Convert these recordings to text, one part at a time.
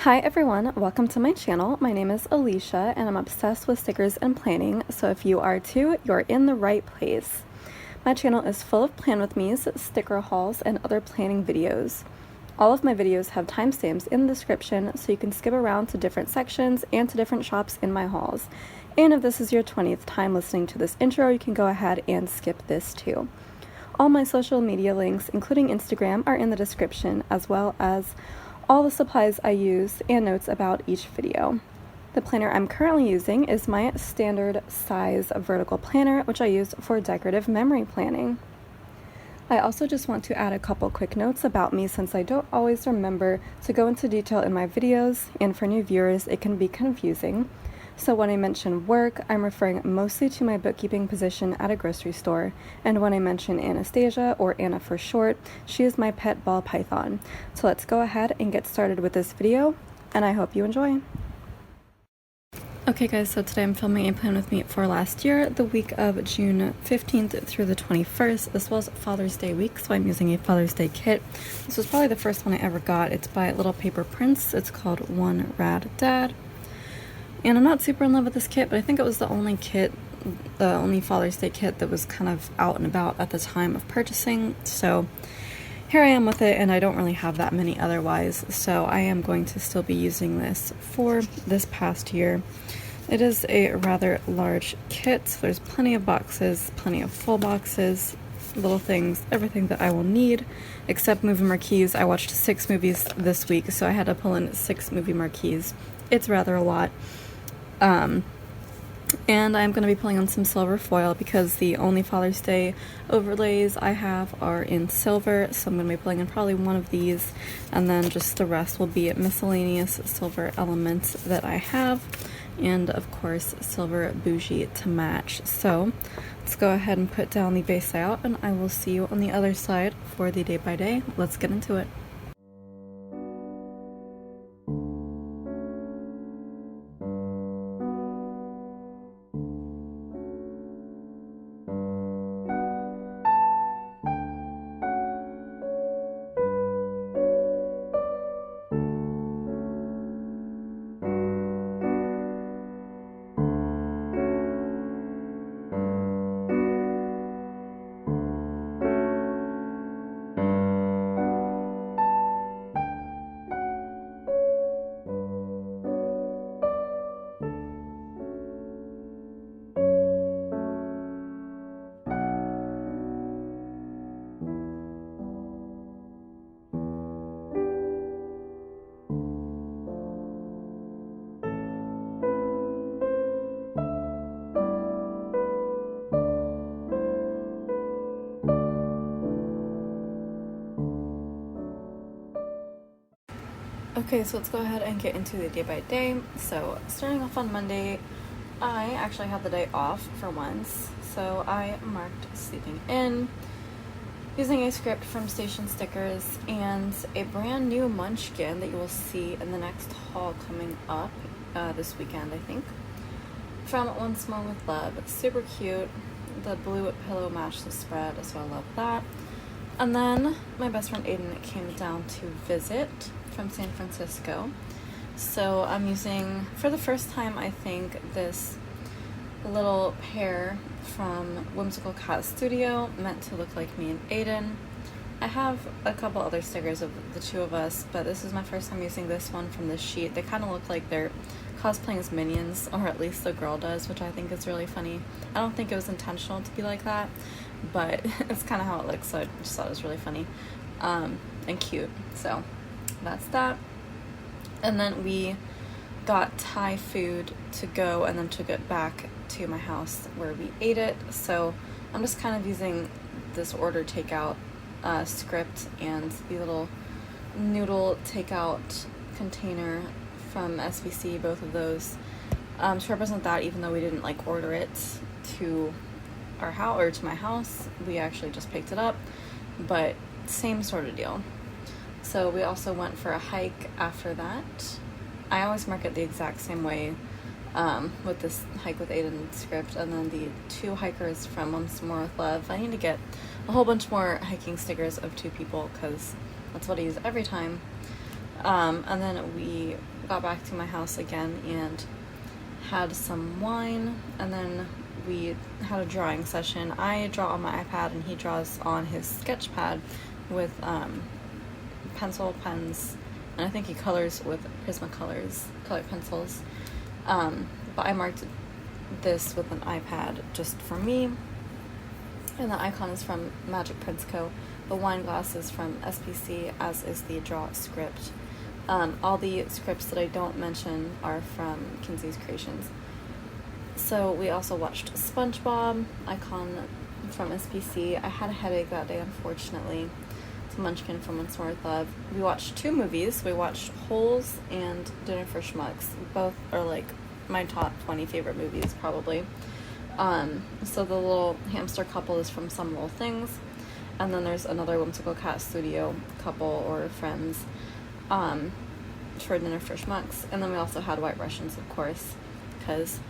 Hi everyone, welcome to my channel. My name is Alicia and I'm obsessed with stickers and planning, so if you are too, you're in the right place. My channel is full of plan with me's, sticker hauls, and other planning videos. All of my videos have timestamps in the description so you can skip around to different sections and to different shops in my hauls. And if this is your 20th time listening to this intro, you can go ahead and skip this too. All my social media links, including Instagram, are in the description, as well as all the supplies I use and notes about each video. The planner I'm currently using is my standard size vertical planner, which I use for decorative memory planning. I also just want to add a couple quick notes about me since I don't always remember to go into detail in my videos, and for new viewers it can be confusing. So when I mention work, I'm referring mostly to my bookkeeping position at a grocery store, and when I mention Anastasia, or Anna for short, she is my pet ball python. So let's go ahead and get started with this video, and I hope you enjoy. Okay guys, so today I'm filming a plan with me for last year, the week of June 15th through the 21st. This was Father's Day week, so I'm using a Father's Day kit. This was probably the first one I ever got. It's by Little Paper Prints. It's called One Rad Dad. And I'm not super in love with this kit, but I think it was the only Father's Day kit that was kind of out and about at the time of purchasing. So here I am with it, and I don't really have that many otherwise. So I am going to still be using this for this past year. It is a rather large kit. So there's plenty of boxes, plenty of full boxes, little things, everything that I will need, except movie marquees. I watched 6 movies this week, so I had to pull in 6 movie marquees. It's rather a lot. And I'm going to be pulling on some silver foil because the only Father's Day overlays I have are in silver, so I'm going to be pulling in probably one of these, and then just the rest will be miscellaneous silver elements that I have, and of course silver bougie to match. So let's go ahead and put down the base layout, and I will see you on the other side for the day by day. Let's get into it. Okay, so let's go ahead and get into the day by day. So starting off on Monday, I actually had the day off for once, so I marked sleeping in using a script from Station Stickers and a brand new munchkin that you will see in the next haul coming up this weekend, I think, from One Small with Love. Super cute. The blue pillow matched the spread, so I love that. And then my best friend Aiden came down to visit from San Francisco. So I'm using, for the first time I think, this little pair from Whimsical Cat Studio, meant to look like me and Aiden. I have a couple other stickers of the two of us, but this is my first time using this one from this sheet. They kind of look like they're cosplaying as minions, or at least the girl does, which I think is really funny. I don't think it was intentional to be like that, but it's kind of how it looks, so I just thought it was really funny and cute. So that's that. And then we got Thai food to go and then took it back to my house where we ate it. So I'm just kind of using this order takeout script and the little noodle takeout container from SVC, both of those, to represent that, even though we didn't like order it to our house or to my house. We actually just picked it up, but same sort of deal. So we also went for a hike after that. I always mark it the exact same way with this hike with Aiden script, and then the 2 hikers from Once More with Love. I need to get a whole bunch more hiking stickers of 2 people because that's what I use every time. And then we got back to my house again and had some wine, and then we had a drawing session. I draw on my iPad and he draws on his sketch pad with pencil, pens, and I think he colors with Prismacolors colored pencils. But I marked this with an iPad just for me, and the icon is from Magic Prince Co. The wine glass is from SPC, as is the draw script. All the scripts that I don't mention are from Kinsey's Creations. So we also watched SpongeBob, icon from SPC. I had a headache that day, unfortunately. It's Munchkin from Once More with Love. We watched 2 movies. We watched Holes and Dinner for Schmucks. Both are like my top 20 favorite movies, probably. So the little hamster couple is from Some Little Things. And then there's another Whimsical Cat Studio couple or friends for Dinner for Schmucks. And then we also had White Russians, of course, because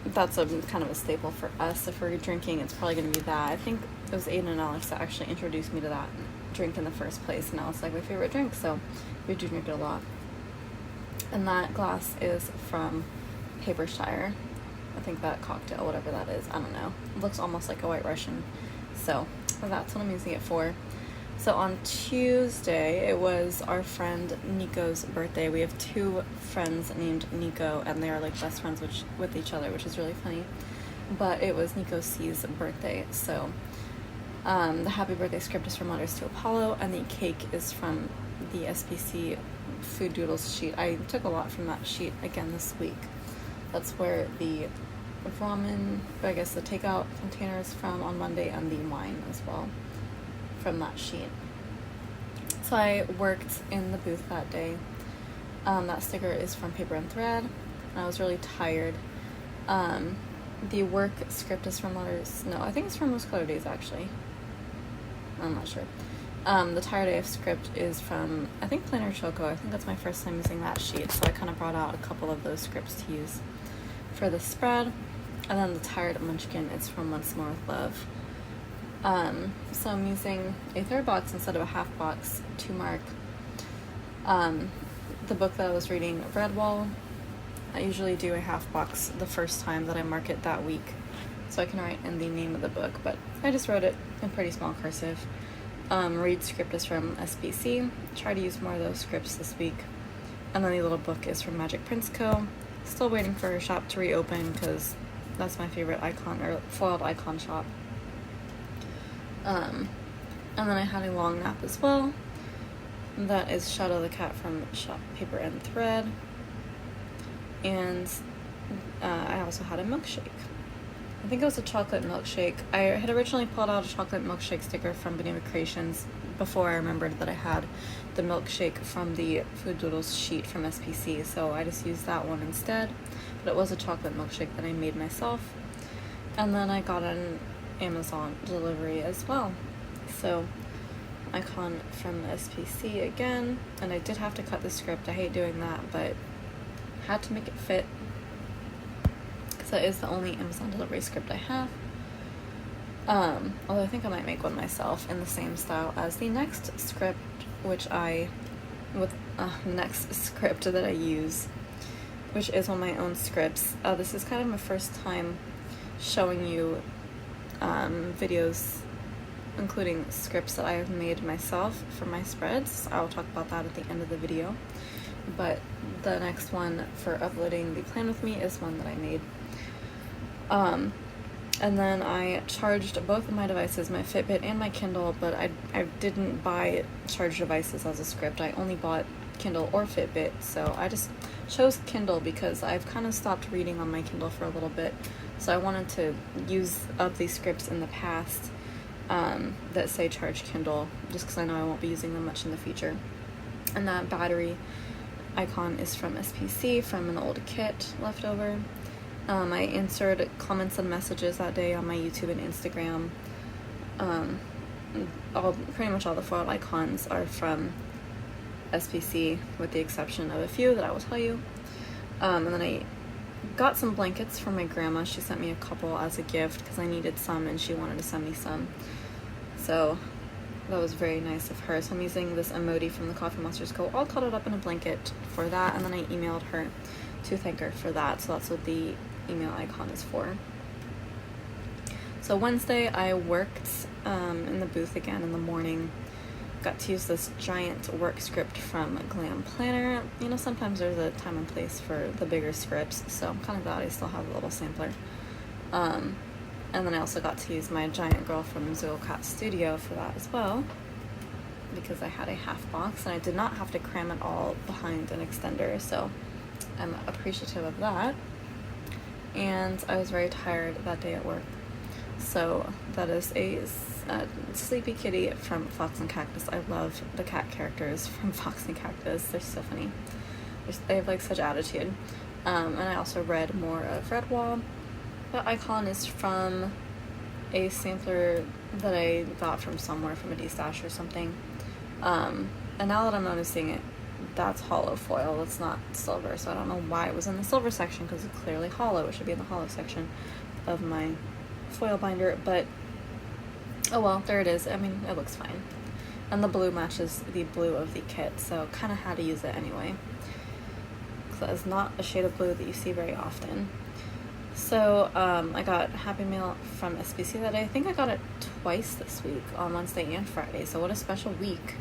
that's a kind of a staple for us. If we're drinking, it's probably going to be that. I think it was Aiden and Alex that actually introduced me to that drink in the first place, and now it's like my favorite drink, so we do drink it a lot. And that glass is from Habershire. I think that cocktail, whatever that is, I don't know. It looks almost like a White Russian. So that's what I'm using it for. So on Tuesday, it was our friend Nico's birthday. We have 2 friends named Nico, and they are like best friends with each other, which is really funny. But it was Nico C's birthday, so the happy birthday script is from Letters to Apollo, and the cake is from the SPC Food Doodles sheet. I took a lot from that sheet again this week. That's where the ramen, I guess the takeout container is from on Monday, and the wine as well from that sheet. So I worked in the booth that day. That sticker is from Paper and Thread, and I was really tired. The work script is from I think it's from Rose Color Days, actually. I'm not sure. The Tired AF script is from, I think, Planner Choco. I think that's my first time using that sheet, so I kind of brought out a couple of those scripts to use for the spread. And then the Tired Munchkin is from Once More with Love. So I'm using a 3rd box instead of a half box to mark the book that I was reading, Redwall. I usually do a half box the first time that I mark it that week, so I can write in the name of the book, but I just wrote it in pretty small cursive. Read script is from SPC. Try to use more of those scripts this week. And then the little book is from Magic Prince Co. Still waiting for her shop to reopen, because that's my favorite icon, or foiled icon shop. And then I had a long nap as well. That is Shadow the Cat from Shop Paper and Thread. And I also had a milkshake. I think it was a chocolate milkshake. I had originally pulled out a chocolate milkshake sticker from Beneva Creations before I remembered that I had the milkshake from the Food Doodles sheet from SPC, so I just used that one instead. But it was a chocolate milkshake that I made myself. And then I got an Amazon delivery as well. So, icon from SPC again. And I did have to cut the script. I hate doing that, but had to make it fit. That is the only Amazon delivery script I have. Although I think I might make one myself in the same style as the next script, next script that I use, which is one of my own scripts. This is kind of my first time showing you videos including scripts that I have made myself for my spreads. I'll talk about that at the end of the video. But the next one for uploading the plan with me is one that I made. And then I charged both of my devices, my Fitbit and my Kindle, but I didn't buy charged devices as a script. I only bought Kindle or Fitbit, so I just chose Kindle because I've kind of stopped reading on my Kindle for a little bit. So I wanted to use up these scripts in the past that say charge Kindle, just because I know I won't be using them much in the future. And that battery icon is from SPC, from an old kit left over. I answered comments and messages that day on my YouTube and Instagram. Pretty much all the foiled icons are from SPC, with the exception of a few that I will tell you. And then I got some blankets from my grandma. She sent me a couple as a gift because I needed some and she wanted to send me some. So that was very nice of her. So I'm using this emoji from the Coffee Monsters Co. all cuddled up in a blanket for that, and then I emailed her to thank her for that, so that's what the email icon is for. So Wednesday I worked in the booth again in the morning. Got to use this giant work script from Glam Planner. You know, sometimes there's a time and place for the bigger scripts, so I'm kind of glad I still have a little sampler. And then I also got to use my giant girl from Zool Cat Studio for that as well, because I had a half box and I did not have to cram it all behind an extender, so I'm appreciative of that. And I was very tired that day at work. So that is a Sleepy Kitty from Fox and Cactus. I love the cat characters from Fox and Cactus. They're so funny. They have like such attitude. And I also read more of Redwall. That icon is from a sampler that I got from somewhere, from a D-stash or something. And now that I'm noticing it, that's hollow foil. It's not silver, so I don't know why it was in the silver section, because it's clearly hollow. It should be in the hollow section of my foil binder, but oh well, there it is. I mean, it looks fine. And the blue matches the blue of the kit, so kind of had to use it anyway. So that is not a shade of blue that you see very often. So I got Happy Mail from SBC that day. I think I got it twice this week, on Wednesday and Friday, so what a special week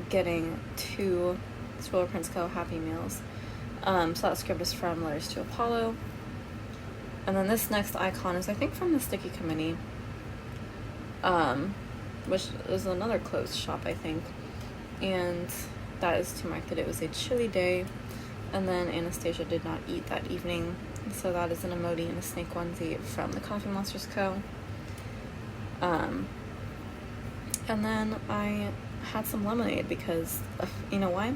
getting 2 Spoiler Prince Co. Happy Meals. So that script is from Letters to Apollo. And then this next icon is, I think, from the Sticky Committee, which is another closed shop, I think. And that is to mark that it was a chilly day. And then Anastasia did not eat that evening. So that is an emoji and a snake onesie from the Coffee Monsters Co. And then I had some lemonade because, you know why?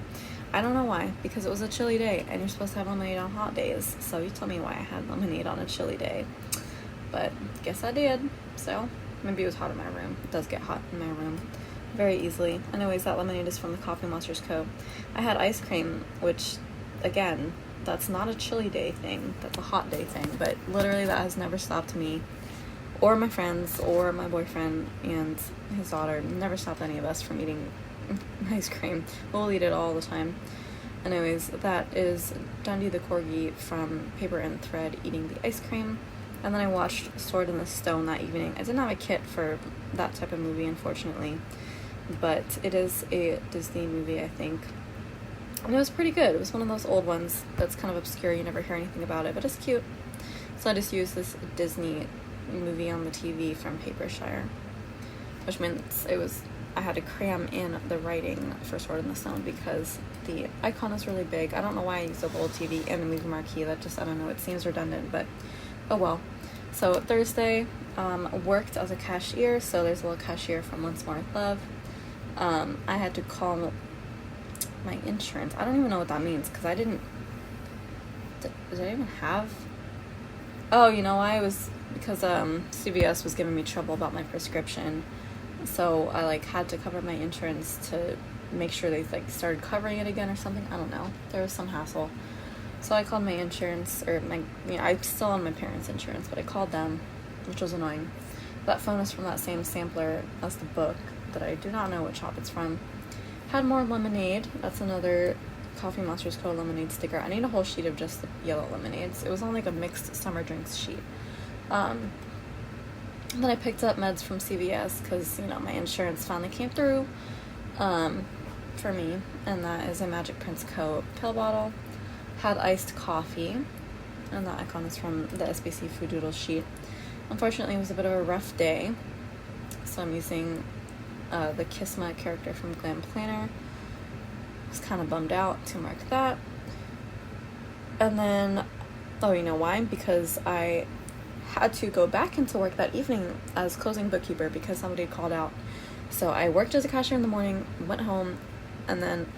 I don't know why, because it was a chilly day and you're supposed to have lemonade on hot days, so you tell me why I had lemonade on a chilly day, but guess I did. So maybe it was hot in my room. It does get hot in my room very easily. Anyways, that lemonade is from the Coffee Monsters Co. I had ice cream, which, again, that's not a chilly day thing, that's a hot day thing, but literally that has never stopped me or my friends or my boyfriend and his daughter. Never stopped any of us from eating ice cream. We'll eat it all the time. Anyways, that is Dundee the Corgi from Paper and Thread eating the ice cream. And then I watched Sword in the Stone that evening. I didn't have a kit for that type of movie, unfortunately, but it is a Disney movie, I think. And it was pretty good. It was one of those old ones that's kind of obscure, you never hear anything about it, but it's cute. So I just used this Disney movie on the TV from Papershire, which means I had to cram in the writing for Sword in the Stone because the icon is really big. I don't know why I used a little TV and a movie marquee. That just, I don't know, it seems redundant, but oh well. So Thursday, worked as a cashier, so there's a little cashier from Once More with Love. I had to call my insurance. I don't even know what that means, because I didn't, did I even have, oh, you know why? It was because CVS was giving me trouble about my prescription. So I had to cover my insurance to make sure they started covering it again or something. I don't know. There was some hassle. So I called my insurance, or I'm still on my parents' insurance, but I called them, which was annoying. That phone is from that same sampler as the book that I do not know what shop it's from. Had more lemonade. That's another Coffee Monsters Co. lemonade sticker. I need a whole sheet of just the yellow lemonades. It was on a mixed summer drinks sheet. Then I picked up meds from CVS because, my insurance finally came through for me, and that is a Magic Prince Co. pill bottle. Had iced coffee, and that icon is from the SBC Food Doodle sheet. Unfortunately, it was a bit of a rough day, so I'm using the Kisma character from Glam Planner. I was kind of bummed out to mark that. And then, oh, you know why? Because I had to go back into work that evening as closing bookkeeper because somebody had called out. So I worked as a cashier in the morning, went home, and then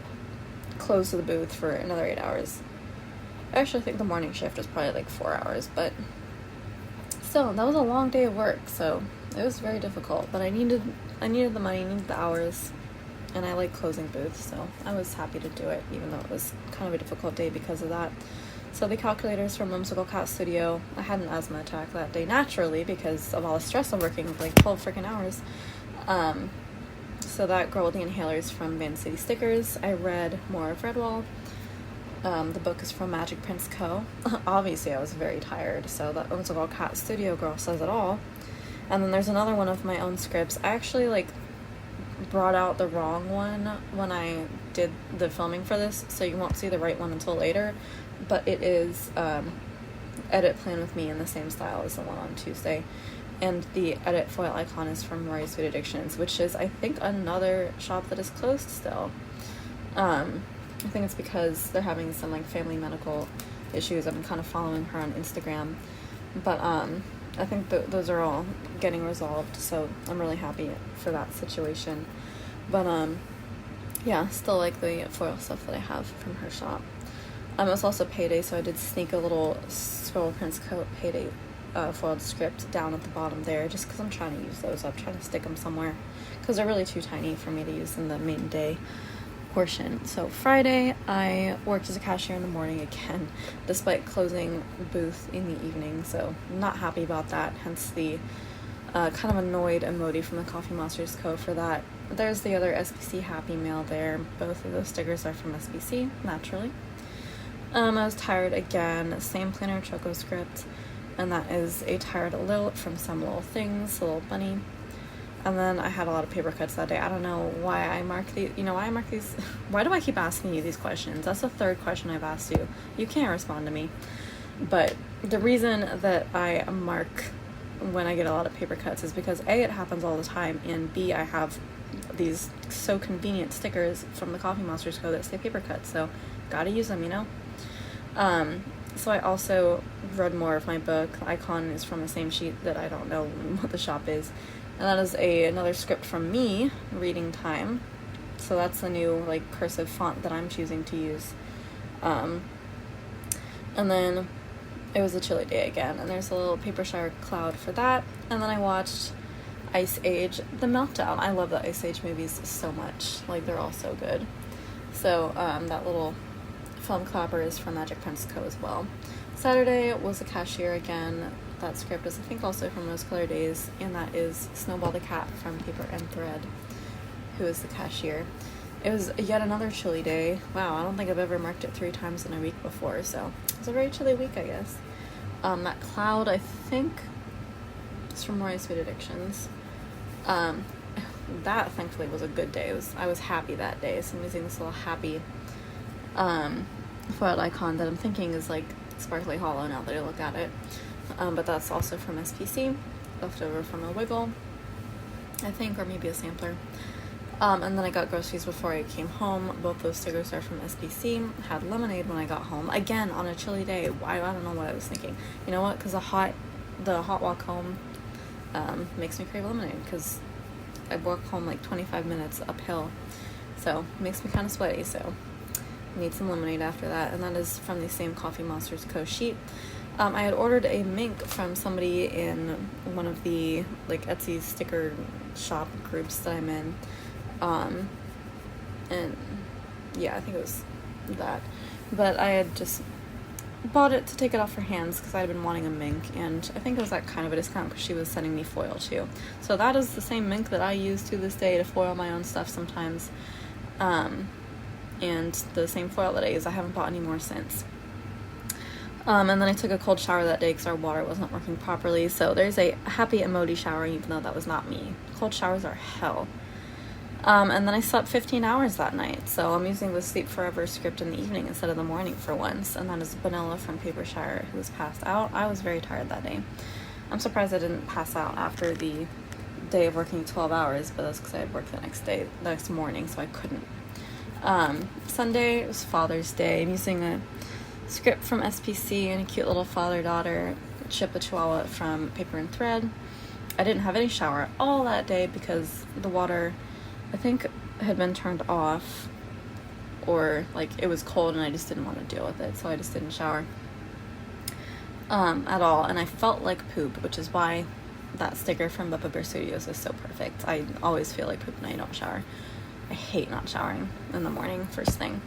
closed the booth for another 8 hours. I actually think the morning shift was probably 4 hours, but still, that was a long day of work, so it was very difficult. But I needed the money, needed the hours, and I like closing booths, so I was happy to do it, even though it was kind of a difficult day because of that. So the calculators from Whimsical Cat Studio, I had an asthma attack that day naturally because of all the stress of working 12 freaking hours. So that girl with the inhalers from Van City Stickers. I read more of Redwall. The book is from Magic Prince Co. Obviously, I was very tired, so that OMWL Cat Studio girl says it all. And then there's another one of my own scripts. I actually brought out the wrong one when I did the filming for this, so you won't see the right one until later. But it is Edit Plan With Me in the same style as the one on Tuesday. And the edit foil icon is from Rory's Food Addictions, which is, I think, another shop that is closed still. I think it's because they're having some family medical issues. I've been kind of following her on Instagram, but I think those are all getting resolved, so I'm really happy for that situation. But yeah, still like the foil stuff that I have from her shop. It was also payday, so I did sneak a little Squirrel Prince Coat payday foiled script down at the bottom there, just because I'm trying to use those up, trying to stick them somewhere, because they're really too tiny for me to use in the main day portion. So Friday, I worked as a cashier in the morning again, despite closing booth in the evening, so I'm not happy about that, hence the kind of annoyed emoji from the Coffee Monsters Co. for that. There's the other SBC Happy Mail there. Both of those stickers are from SBC, naturally. I was tired again, same planner choco script, and that is a tired Lilt from Some Little Things, a little bunny. And then I had a lot of paper cuts that day. I don't know why I mark these, why I mark these. Why do I keep asking you these questions? That's the third question I've asked you. You can't respond to me. But the reason that I mark when I get a lot of paper cuts is because A, it happens all the time, and B, I have these so convenient stickers from the Coffee Monsters Co. that say paper cuts, so gotta use them, So I also read more of my book. The icon is from the same sheet that I don't know what the shop is. And that is another script from me, Reading Time. So that's the new cursive font that I'm choosing to use. And then it was a chilly day again, and there's a little paper shower cloud for that. And then I watched Ice Age: The Meltdown. I love the Ice Age movies so much. They're all so good. So that little film clapper is from Magic Prince Co. as well. Saturday was a cashier again. That script is, I think, also from Rose Color Days, and that is Snowball the Cat from Paper and Thread, who is the cashier. It was yet another chilly day. Wow, I don't think I've ever marked it 3 times in a week before, so it was a very chilly week, I guess. That cloud, I think, is from Rory's Food Addictions. That, thankfully, was a good day. I was happy that day, so I'm using this little happy foil icon that I'm thinking is sparkly hollow now that I look at it. But that's also from SPC, left over from a Wiggle, I think, or maybe a sampler. And then I got groceries before I came home. Both those stickers are from SPC. Had lemonade when I got home. Again, on a chilly day. I don't know what I was thinking. You know what? Because the hot walk home makes me crave lemonade, because I walk home 25 minutes uphill. So it makes me kind of sweaty, so I need some lemonade after that. And that is from the same Coffee Monsters Co. sheet. I had ordered a mink from somebody in one of the Etsy sticker shop groups that I'm in. And yeah, I think it was that. But I had just bought it to take it off her hands because I had been wanting a mink, and I think it was at kind of a discount because she was sending me foil too. So that is the same mink that I use to this day to foil my own stuff sometimes. And the same foil that I use. I haven't bought any more since. And then I took a cold shower that day because our water wasn't working properly. So there's a happy emoji shower, even though that was not me. Cold showers are hell. And then I slept 15 hours that night. So I'm using the Sleep Forever script in the evening instead of the morning for once. And that is Vanilla from Paper Shower, who was passed out. I was very tired that day. I'm surprised I didn't pass out after the day of working 12 hours, but that's because I had work the next morning, so I couldn't. Sunday, it was Father's Day. I'm using a script from SPC and a cute little father-daughter, Chip the Chihuahua from Paper and Thread. I didn't have any shower at all that day because the water, I think, had been turned off, or it was cold and I just didn't want to deal with it, so I just didn't shower at all. And I felt like poop, which is why that sticker from Bubba Bear Studios is so perfect. I always feel like poop when I don't shower. I hate not showering in the morning first thing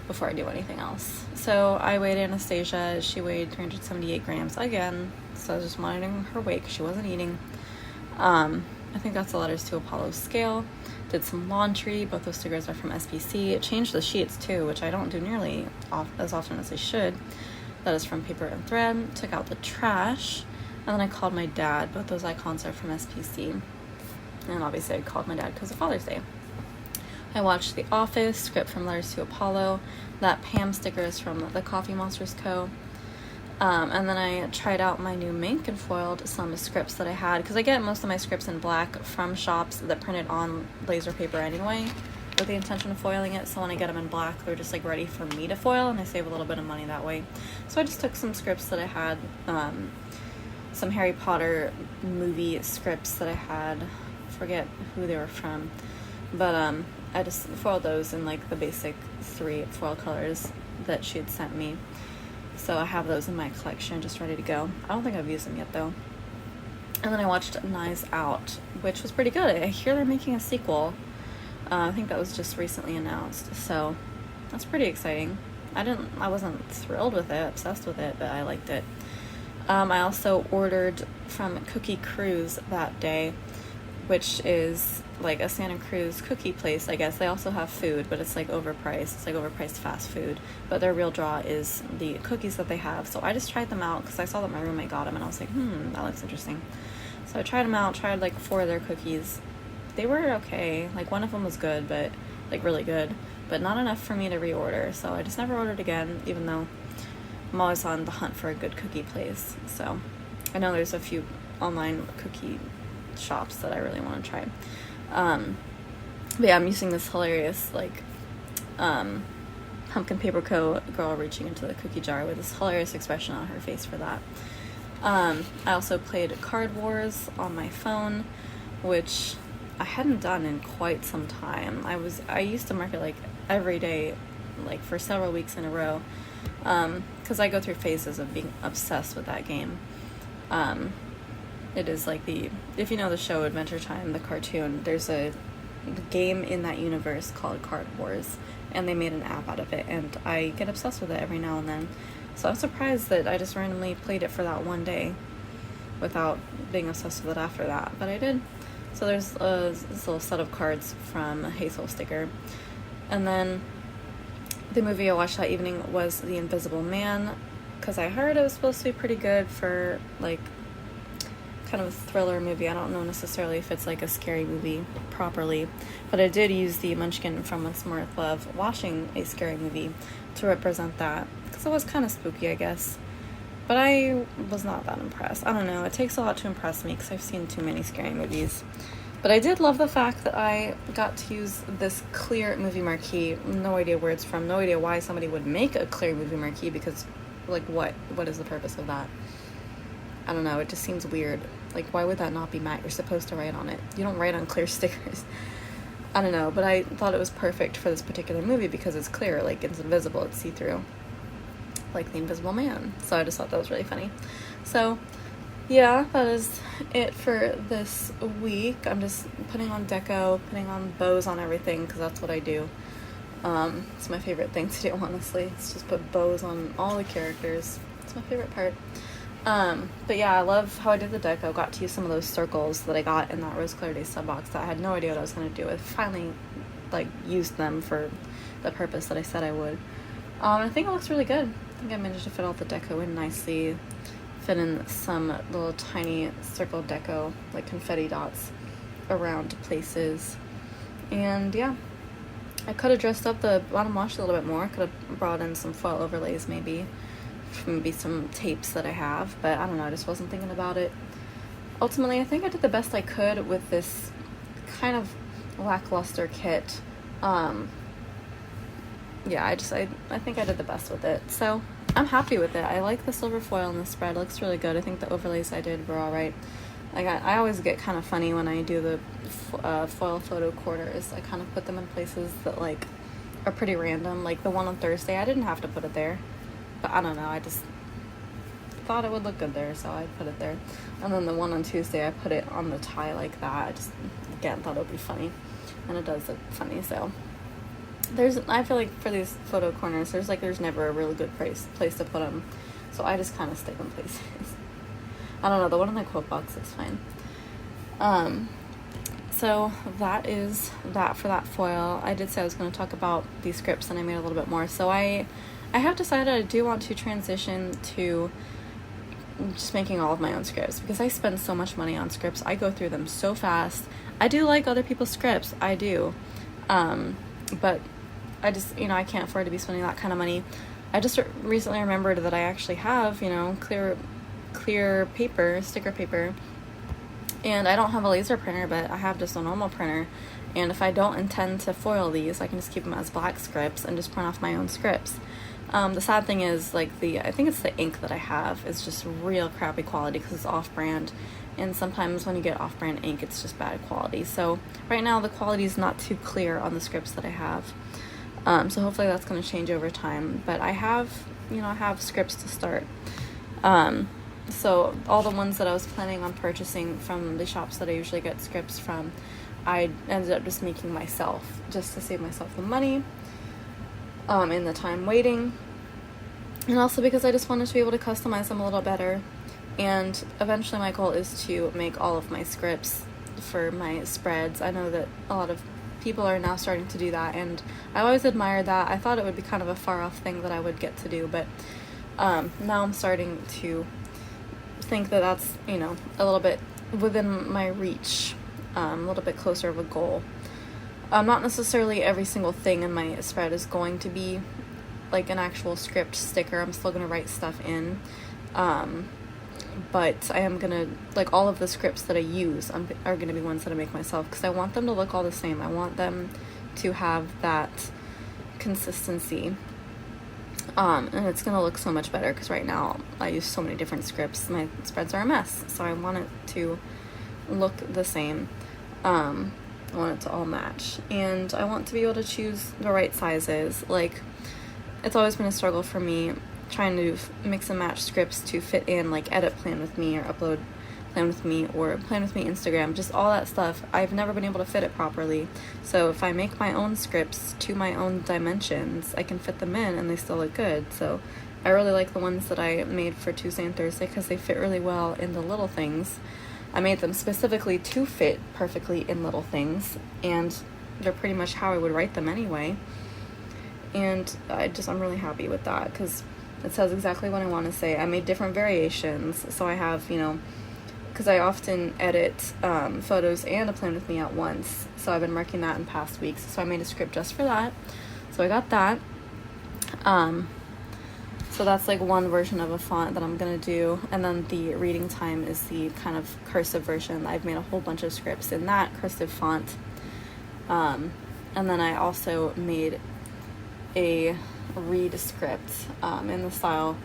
before I do anything else. So I weighed Anastasia. She weighed 378 grams again, so I was just monitoring her weight because she wasn't eating. I think that's the letters to Apollo scale. Did some laundry. Both those stickers are from SPC. Changed the sheets too, which I don't do nearly as often as I should. That is from Paper and Thread. Took out the trash. And then I called my dad. Both those icons are from SPC. And obviously I called my dad because of Father's Day. I watched The Office, script from Letters to Apollo. That Pam sticker is from the Coffee Monsters Co. And then I tried out my new Mink and foiled some scripts that I had, because I get most of my scripts in black from shops that print it on laser paper anyway, with the intention of foiling it. So when I get them in black, they're just like ready for me to foil, and I save a little bit of money that way. So I just took some scripts that I had, some Harry Potter movie scripts that I had, forget who they were from, but I just foiled those in like the basic 3 foil colors that she had sent me. So I have those in my collection, just ready to go. I don't think I've used them yet though. And then I watched Knives Out, which was pretty good. I hear they're making a sequel. I think that was just recently announced, so that's pretty exciting. I wasn't thrilled with it, obsessed with it, but I liked it. I also ordered from Cookie Cruise that day, which is like a Santa Cruz cookie place, I guess. They also have food, but it's like overpriced. It's like overpriced fast food. But their real draw is the cookies that they have. So I just tried them out because I saw that my roommate got them, and I was like, that looks interesting. So I tried them out, tried like 4 of their cookies. They were okay. Like one of them was good, but like really good, but not enough for me to reorder. So I just never ordered again, even though I'm always on the hunt for a good cookie place. So I know there's a few online cookie shops that I really want to try. But yeah, I'm using this hilarious like Pumpkin Paper Co. girl reaching into the cookie jar with this hilarious expression on her face for that. I also played Card Wars on my phone, which I hadn't done in quite some time. I used to mark it like every day, like for several weeks in a row, because I go through phases of being obsessed with that game. It is like if you know the show Adventure Time, the cartoon, there's a game in that universe called Card Wars, and they made an app out of it, and I get obsessed with it every now and then. So I'm surprised that I just randomly played it for that one day without being obsessed with it after that, but I did. So there's this little set of cards from a Hazel sticker. And then the movie I watched that evening was The Invisible Man, because I heard it was supposed to be pretty good for like kind of a thriller movie. I don't know necessarily if it's like a scary movie properly, but I did use the Munchkin from Once More With Love watching a scary movie to represent that, because it was kind of spooky, I guess. But I was not that impressed. I don't know. It takes a lot to impress me because I've seen too many scary movies. But I did love the fact that I got to use this clear movie marquee. No idea where it's from. No idea why somebody would make a clear movie marquee, because, like, what? What is the purpose of that? I don't know. It just seems weird. Like, why would that not be matte? You're supposed to write on it. You don't write on clear stickers. I don't know. But I thought it was perfect for this particular movie because it's clear. Like, it's invisible. It's see-through. Like The Invisible Man. So I just thought that was really funny. So yeah, that is it for this week. I'm just putting on deco, putting on bows on everything, because that's what I do. It's my favorite thing to do, honestly. It's just put bows on all the characters. It's my favorite part. But yeah, I love how I did the deco. Got to use some of those circles that I got in that Rose Colored Day sub box that I had no idea what I was going to do with. Finally, like, used them for the purpose that I said I would. I think it looks really good. I think I managed to fit all the deco in nicely, fit in some little tiny circle deco, like confetti dots around places. And yeah, I could have dressed up the bottom wash a little bit more. I could have brought in some foil overlays, maybe some tapes that I have, but I don't know, I just wasn't thinking about it. Ultimately, I think I did the best I could with this kind of lackluster kit. Yeah, I think I did the best with it. So I'm happy with it. I like the silver foil in the spread. It looks really good. I think the overlays I did were alright. Like, I always get kind of funny when I do the foil photo quarters. I kind of put them in places that, like, are pretty random. Like the one on Thursday, I didn't have to put it there. But I don't know, I just thought it would look good there, so I put it there. And then the one on Tuesday, I put it on the tie like that. I just, again, thought it would be funny. And it does look funny, so. I feel like for these photo corners, there's never a really good place to put them. So I just kind of stick in places. I don't know, the one in the quote box looks fine. So that is that for that foil. I did say I was going to talk about these scripts, and I made a little bit more. So I have decided I do want to transition to just making all of my own scripts, because I spend so much money on scripts. I go through them so fast. I do like other people's scripts, I do, but I just, I can't afford to be spending that kind of money. I just recently remembered that I actually have, clear paper, sticker paper, and I don't have a laser printer, but I have just a normal printer, and if I don't intend to foil these, I can just keep them as black scripts and just print off my own scripts. The sad thing is, I think it's the ink that I have is just real crappy quality because it's off-brand, and sometimes when you get off-brand ink, it's just bad quality. So right now the quality is not too clear on the scripts that I have. So hopefully that's going to change over time, but I have scripts to start. So all the ones that I was planning on purchasing from the shops that I usually get scripts from, I ended up just making myself, just to save myself the money, and the time waiting, and also because I just wanted to be able to customize them a little better. And eventually my goal is to make all of my scripts for my spreads. I know that a lot of people are now starting to do that, and I always admired that. I thought it would be kind of a far off thing that I would get to do, but now I'm starting to think that that's, a little bit within my reach, a little bit closer of a goal. Not necessarily every single thing in my spread is going to be like an actual script sticker. I'm still going to write stuff in, but I am going to, all of the scripts that I use are going to be ones that I make myself, because I want them to look all the same. I want them to have that consistency. And it's going to look so much better, because right now I use so many different scripts. My spreads are a mess, so I want it to look the same. I want it to all match, and I want to be able to choose the right sizes. It's always been a struggle for me trying to mix and match scripts to fit in, edit Plan With Me or upload Plan With Me or Plan With Me Instagram, just all that stuff. I've never been able to fit it properly. So if I make my own scripts to my own dimensions, I can fit them in and they still look good. So I really like the ones that I made for Tuesday and Thursday, because they fit really well in the little things. I made them specifically to fit perfectly in little things, and they're pretty much how I would write them anyway. And I'm really happy with that, because it says exactly what I want to say. I made different variations, so I have, because I often edit photos and a Plan With Me at once, so I've been marking that in past weeks, so I made a script just for that. So I got that. So that's one version of a font that I'm gonna do, and then the reading time is the kind of cursive version. I've made a whole bunch of scripts in that cursive font, and then I also made a read script in the style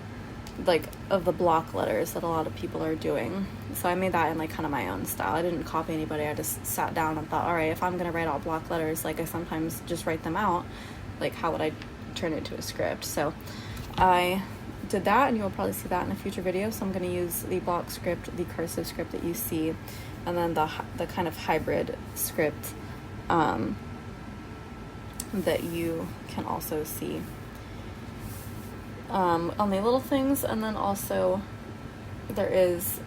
of the block letters that a lot of people are doing. So I made that in kind of my own style. I didn't copy anybody. I just sat down and thought, all right, if I'm gonna write all block letters, I sometimes just write them out, how would I turn it into a script? So I did that, and you'll probably see that in a future video. So I'm going to use the block script, the cursive script that you see, and then the kind of hybrid script that you can also see on the little things. And then also there is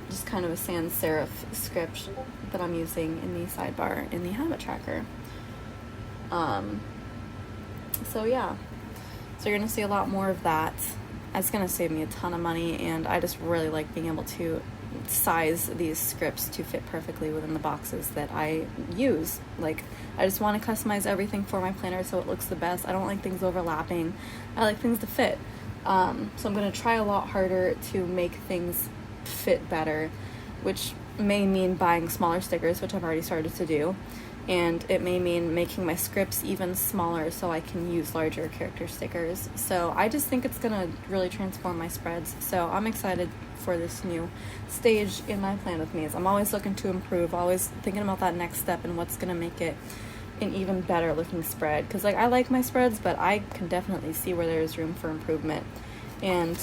just kind of a sans serif script that I'm using in the sidebar in the habit tracker. So yeah. So you're going to see a lot more of that. It's going to save me a ton of money, and I just really like being able to size these scripts to fit perfectly within the boxes that I use. I just want to customize everything for my planner so it looks the best. I don't like things overlapping. I like things to fit. So I'm going to try a lot harder to make things fit better, which may mean buying smaller stickers, which I've already started to do. And it may mean making my scripts even smaller so I can use larger character stickers. So I just think it's gonna really transform my spreads. So I'm excited for this new stage in my Plan With Me. I'm always looking to improve, always thinking about that next step and what's gonna make it an even better looking spread. Because I like my spreads, but I can definitely see where there's room for improvement. And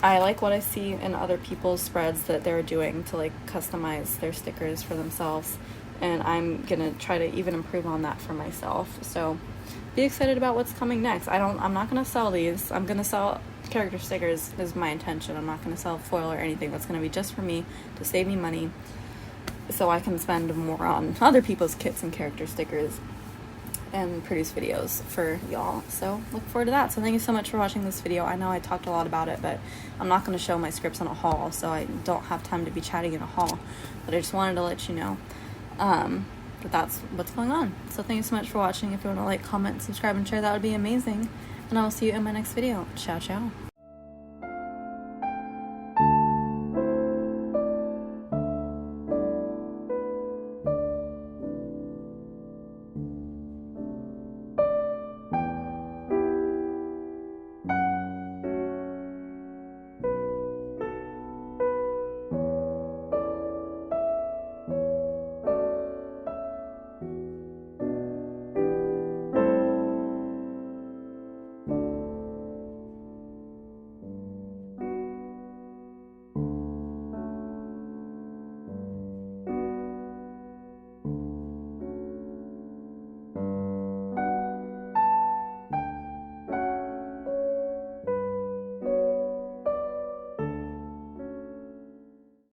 I like what I see in other people's spreads that they're doing to customize their stickers for themselves. And I'm gonna try to even improve on that for myself. So be excited about what's coming next. I'm not gonna sell these. I'm gonna sell character stickers is my intention. I'm not gonna sell foil or anything. That's gonna be just for me to save me money. so I can spend more on other people's kits and character stickers and produce videos for y'all. So look forward to that. So thank you so much for watching this video. I know I talked a lot about it, but I'm not going to show my scripts in a haul, so I don't have time to be chatting in a haul. But I just wanted to let you know that that's what's going on. So thank you so much for watching. If you want to like, comment, subscribe, and share, that would be amazing. And I will see you in my next video. Ciao, ciao.